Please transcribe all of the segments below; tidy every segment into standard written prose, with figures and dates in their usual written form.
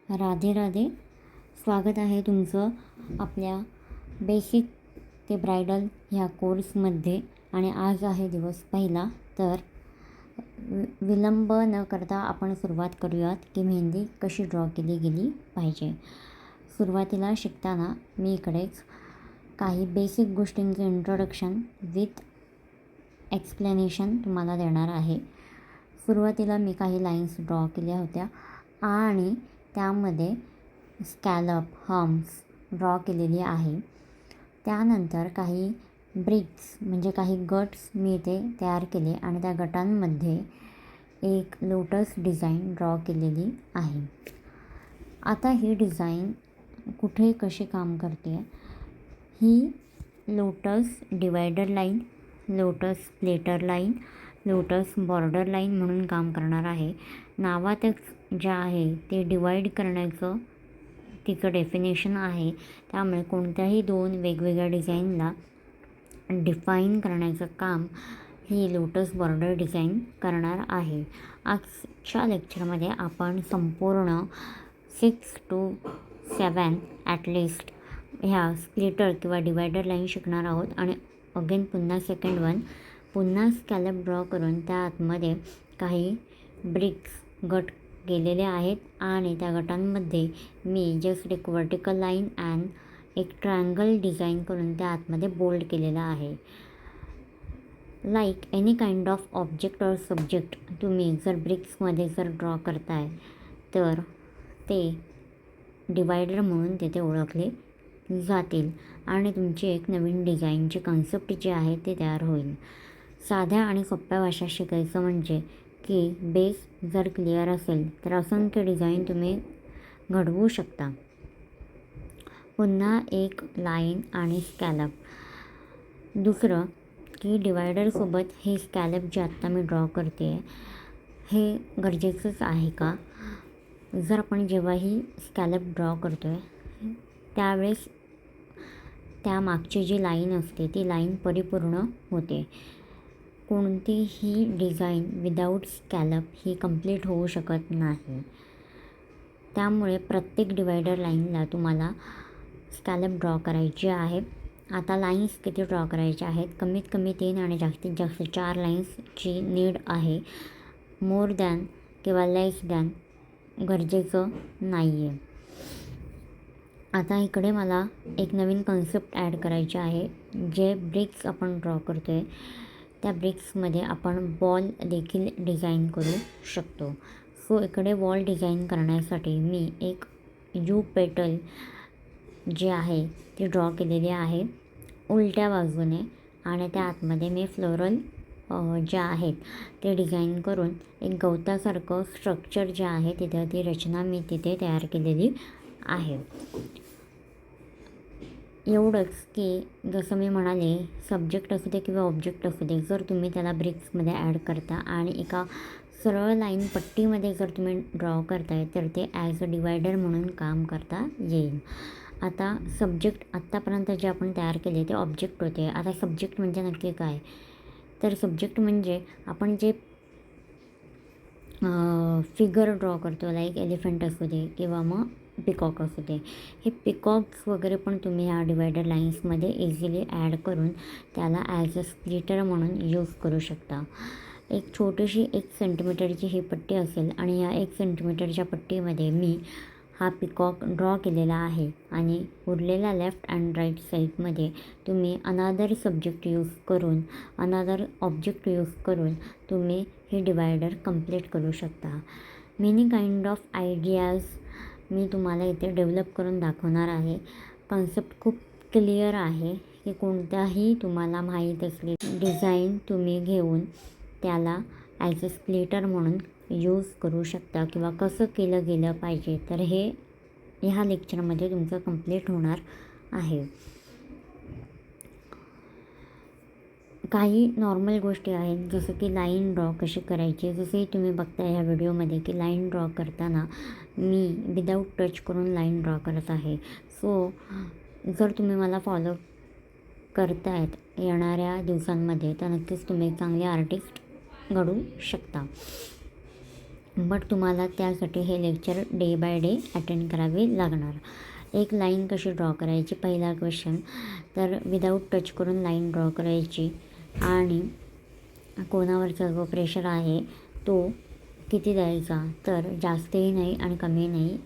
राधे राधे. स्वागत आहे तुमचं आपल्या बेसिक ते ब्रायडल ह्या कोर्समध्ये. आणि आज आहे दिवस पहिला. तर विलंब न करता आपण सुरुवात करूयात की मेहंदी कशी ड्रॉ केली गेली पाहिजे. सुरुवातीला शिकताना मी इकडेच काही बेसिक गोष्टींचं इंट्रोडक्शन विथ एक्सप्लेनेशन तुम्हाला देणार आहे. सुरुवातीला मी काही लाईन्स ड्रॉ केल्या होत्या आणि त्यामध्ये स्कॅलप हम्स ड्रॉ केलेली आहे. त्यानंतर काही ब्रिक्स म्हणजे काही गट्स मी इथे तयार केले आणि त्या गटांमध्ये एक लोटस डिझाईन ड्रॉ केलेली आहे. आता ही डिझाईन कुठे कशी काम करते, ही lotus divider line, lotus platter line, lotus border line म्हणून काम करणार आहे. नावातच जे आहे ते डिवाईड करण्याचं तिचं डेफिनेशन आहे. त्यामुळे कोणत्याही दोन वेगवेगळ्या डिझाईनला डिफाईन करण्याचं काम ही लोटस बॉर्डर डिझाईन करणार आहे. आजच्या लेक्चरमध्ये आपण संपूर्ण 6 to 7 ॲटलिस्ट ह्या स्प्लिटर किंवा डिवायडर लाईन शिकणार आहोत. आणि अगेन पुन्हा सेकंड वन, पुन्हा स्कॅलप ड्रॉ करून त्या आतमध्ये काही ब्रिक्स गट केलेले आहेत आणि त्या गटांमध्ये मी जस्ट एक वर्टिकल लाईन अँड एक ट्रायंगल डिझाईन करून त्या आतमध्ये बोल्ड केलेला आहे. Like any kind of object और सब्जेक्ट तुम्ही जर ब्रिक्समध्ये जर ड्रॉ करताय तर ते डिवायडर म्हणून तिथे ओळखले जातील आणि तुमची एक नवीन डिझाईनची कन्सेप्ट जी आहे ते तयार होईल. साध्या आणि सोप्या भाषेत शिकायचं म्हणजे की बेस जर क्लिअर असेल तर असंख्य डिझाईन तुम्ही घडवू शकता. पुन्हा एक लाईन आणि स्कॅलप. दुसरं की डिवायडरसोबत हे स्कॅलप जे आत्ता मी ड्रॉ करते हे गरजेचंच आहे का? जर आपण जेव्हाही स्कॅलप ड्रॉ करतो आहे त्यावेळेस त्यामागची जी लाईन असते ती लाईन परिपूर्ण होते. कोणतीही डिझाईन विदाऊट स्कॅलप ही कंप्लीट होऊ शकत नाही. त्यामुळे प्रत्येक डिवायडर लाईनला तुम्हाला स्कॅलप ड्रॉ करायची आहे. आता लाईन्स किती ड्रॉ करायच्या आहेत? कमीत कमी 3 आणि जास्तीत जास्त 4 लाईन्सची नीड आहे. मोर दॅन किंवा लेस दॅन गरजेचं नाही आहे. आता इकडे मला एक नवीन कन्सेप्ट ॲड करायची आहे. जे ब्रिक्स आपण ड्रॉ करतो आहे त्या ब्रिक्समध्ये आपण बॉल देखील डिझाईन करू शकतो. सो इकडे वॉल डिझाईन करण्यासाठी मी एक यू पेटल जे आहे ती ड्रॉ केलेली आहे उलट्या बाजूने आणि त्या आतमध्ये मी फ्लोरल ज्या आहेत ते डिझाईन करून एक गवतासारखं स्ट्रक्चर जे आहे तिथं ती रचना मी तिथे तयार केलेली आहे. एवढंच की जसं मी म्हणाले सब्जेक्ट असू दे किंवा ऑब्जेक्ट असू दे, जर तुम्ही त्याला ब्रिक्समध्ये ॲड करता आणि एका सरळ लाईन पट्टीमध्ये जर तुम्ही ड्रॉ करताय तर ते ॲज अ डिवायडर म्हणून काम करता येईल. आता सब्जेक्ट आत्तापर्यंत जे आपण तयार केले ते ऑब्जेक्ट होते. आता सब्जेक्ट म्हणजे नक्की काय? तर सब्जेक्ट म्हणजे आपण जे फिगर ड्रॉ करतो, लाईक एलिफंट असू दे किंवा मग पिकॉक असू दे, हे पिकॉक्स वगैरे पण तुम्ही ह्या डिवायडर लाईन्समध्ये इझिली ॲड करून त्याला ॲज अ स्प्लिटर म्हणून यूज करू शकता. एक छोटीशी 1 सेंटीमीटरची ही पट्टी असेल आणि या 1 सेंटीमीटरच्या पट्टीमध्ये मी हा पिकॉक ड्रॉ केलेला आहे आणि उरलेल्या लेफ्ट अँड राईट साईडमध्ये तुम्ही अनादर सब्जेक्ट यूज करून अनादर ऑब्जेक्ट यूज करून तुम्ही हे डिवायडर कंप्लीट करू शकता. मेनी काइंड ऑफ आयडियाज मी तुम्हाला इथे डेव्हलप करून दाखवणार आहे. कन्सेप्ट खूप क्लिअर आहे की कोणत्याही तुम्हाला माहीत असलेली डिझाईन तुम्ही घेऊन त्याला ॲज अ स्प्लिटर म्हणून यूज करू शकता किंवा कसं केलं गेलं पाहिजे. तर हे ह्या लेक्चरमध्ये तुमचं कंप्लीट होणार आहे. काही नॉर्मल गोष्टी आहेत जसं की लाईन ड्रॉ कशी करायची. जसंही तुम्ही बघता ह्या व्हिडिओमध्ये की लाईन ड्रॉ करताना मी विदाऊट टच करून लाईन ड्रॉ करत आहे. सो जर तुम्ही मला फॉलो करतायत येणाऱ्या दिवसांमध्ये तर नक्कीच तुम्ही एक चांगले आर्टिस्ट घडू शकता. बट तुम्हाला त्यासाठी हे lecture day by day attend करावे लागणार. एक लाईन कशी ड्रॉ करायची, पहिला क्वेश्चन. तर विदाऊट टच करून लाईन ड्रॉ करायची आणि कोणावरचा जो प्रेशर आहे तो किती द्यायचा, तर जास्तही नाही आणि कमी नाही,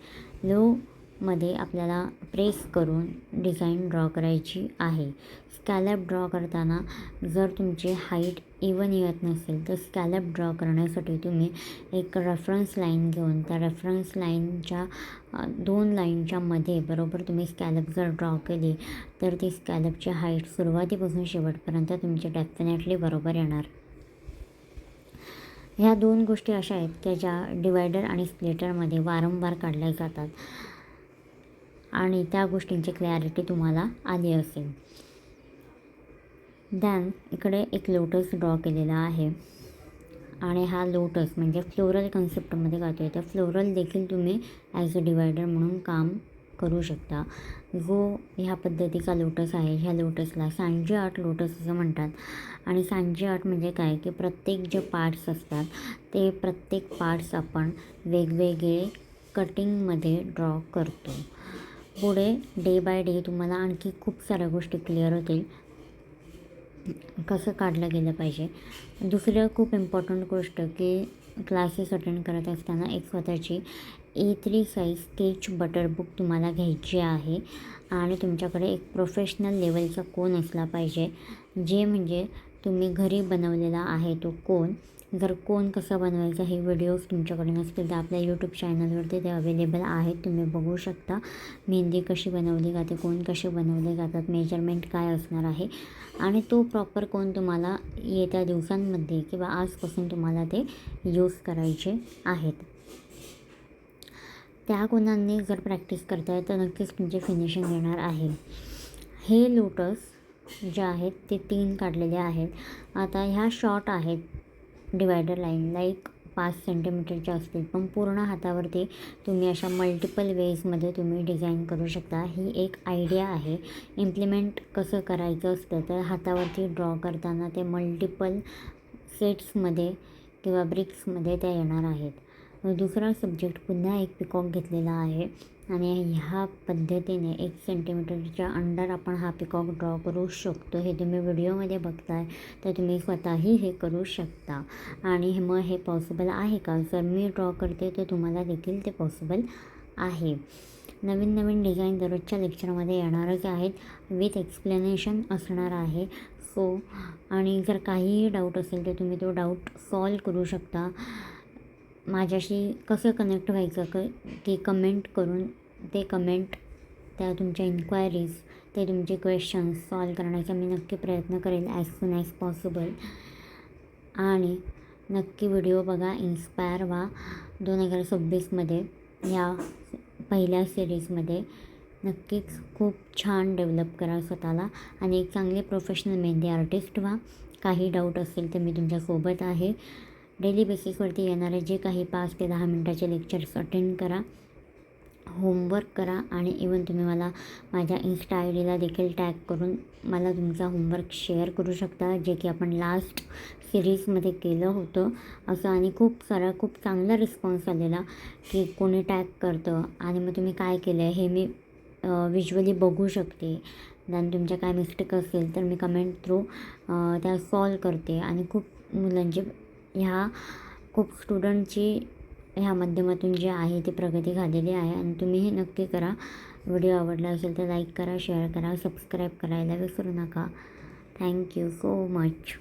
लोमध्ये आपल्याला प्रेस करून डिझाईन ड्रॉ करायची आहे. स्कॅलप ड्रॉ करताना जर तुमची हाईट इवन येत नसेल तर स्कॅलप ड्रॉ करण्यासाठी तुम्ही एक रेफरन्स लाईन घेऊन त्या रेफरन्स लाईनच्या 2 लाईनच्या मध्ये बरोबर तुम्ही स्कॅलप जर ड्रॉ केली तर ती स्कॅलपची हाईट सुरुवातीपासून शेवटपर्यंत तुमची डेफिनेटली बरोबर येणार. ह्या 2 गोष्टी अशा आहेत की ज्या डिवायडर आणि स्प्लिटरमध्ये वारंवार काढल्या जातात आणि त्या गोष्टींची क्लॅरिटी तुम्हाला आली असेल. दॅन इकडे एक लोटस ड्रॉ केलेला आहे आणि हा लोटस म्हणजे फ्लोरल कन्सेप्टमध्ये जातो आहे. तर फ्लोरल देखील तुम्ही ॲज अ डिवायडर म्हणून काम करू शकता. जो ह्या पद्धतीचा लोटस आहे, ह्या लोटसला सांजी आर्ट लोटस असं म्हणतात. आणि सांजी आर्ट म्हणजे काय की प्रत्येक जे पार्ट्स असतात ते प्रत्येक पार्ट्स आपण वेगवेगळे कटिंगमध्ये ड्रॉ करतो. पुढे डे बाय डे तुम्हाला आणखी खूप साऱ्या गोष्टी क्लिअर होतील कसं काढलं गेलं पाहिजे. दुसरं खूप इम्पॉर्टंट गोष्ट की क्लासेस अटेंड करत असताना एक स्वतःची A3 size sketch butter book तुम्हाला घ्यायची आहे आणि तुमच्याकडे एक प्रोफेशनल लेवलचा कोन असला पाहिजे, जे म्हणजे तुम्ही घरी बनवलेला आहे तो कोन. जर कोन कसा बनवायचा हे व्हिडिओज तुमच्याकडे नसतील तर आपल्या यूट्यूब चॅनलवरती ते अवेलेबल आहेत, तुम्ही बघू शकता. मेहंदी कशी बनवली जाते, कोन कसे बनवले जातात, मेजरमेंट काय असणार आहे आणि तो प्रॉपर कोन तुम्हाला येत्या दिवसांमध्ये किंवा आजपासून तुम्हाला ते यूज करायचे आहेत. त्या कोनांनी जर प्रॅक्टिस करताय तर नक्कीच तुमचे फिनिशिंग येणार आहे. हे लोटस जे आहेत ते 3 काढलेले आहेत. आता ह्या शॉर्ट आहेत डिवायडर लाईन, लाईक 5 सेंटीमीटरच्या असतील, पण पूर्ण हातावरती तुम्ही अशा मल्टिपल वेजमध्ये तुम्ही डिझाईन करू शकता. ही एक आयडिया आहे. इम्प्लिमेंट कसं करायचं असतं तर हातावरती ड्रॉ करताना ते मल्टिपल सेट्समध्ये किंवा ब्रिक्समध्ये त्या येणार आहेत. दुसरा सब्जेक्ट पुन्हा एक पिकॉक घेतलेला आहे आणि ह्या पद्धतीने 1 सेंटीमीटरच्या अंडर आपण हा पिकॉक ड्रॉ करू शकतो. हे तुम्ही व्हिडिओमध्ये बघताय तर तुम्ही स्वतःही हे करू शकता. आणि मग हे पॉसिबल आहे का, जर मी ड्रॉ करते तर तुम्हाला देखील ते पॉसिबल आहे. नवीन नवीन डिझाईन दररोजच्या लेक्चरमध्ये येणारच आहेत, विथ एक्सप्लेनेशन असणार आहे. सो आणि जर काहीही डाऊट असेल तर तुम्ही तो डाऊट सॉल्व करू शकता. माझ्याशी कसं कनेक्ट व्हायचं की कमेंट करून ते कमेंट, त्या तुमच्या इन्क्वायरीज, ते तुमचे क्वेश्चन्स सॉल्व करण्याचा मी नक्की प्रयत्न करेल ॲज सून ॲज पॉसिबल. आणि नक्की व्हिडिओ बघा, इन्स्पायर व्हा. 2026मध्ये ह्या पहिल्या सिरीजमध्ये नक्कीच खूप छान डेव्हलप करा स्वतःला आणि एक चांगले प्रोफेशनल मेहंदी आर्टिस्ट व्हा. काही डाऊट असेल तर मी तुमच्यासोबत आहे. डेली बेसिसवरती येणारे जे काही 5 ते 10 मिनटाचे लेक्चर्स अटेंड करा, होमवर्क करा आणि इवन तुम्ही मला माझ्या इन्स्टा आय.डीला देखील टॅग करून मला तुमचा होमवर्क शेअर करू शकता, जे की आपण लास्ट सिरीजमध्ये केलं होतं असं. आणि खूप चांगला रिस्पॉन्स आलेला की कोणी टॅग करतं आणि मग तुम्ही काय केलं आहे हे मी व्हिज्युअली बघू शकते. आणि तुमच्या काय मिस्टेक असेल तर मी कमेंट थ्रू त्या सॉल्व करते. आणि खूप मुलांची खूप स्टुडंटची ह्या माध्यमातून जे आहे ती प्रगती झालेली आहे आणि तुम्हीही नक्की करा. व्हिडिओ आवडला असेल तर लाईक करा, शेअर करा, सबस्क्राईब करायला विसरू नका. Thank you so much.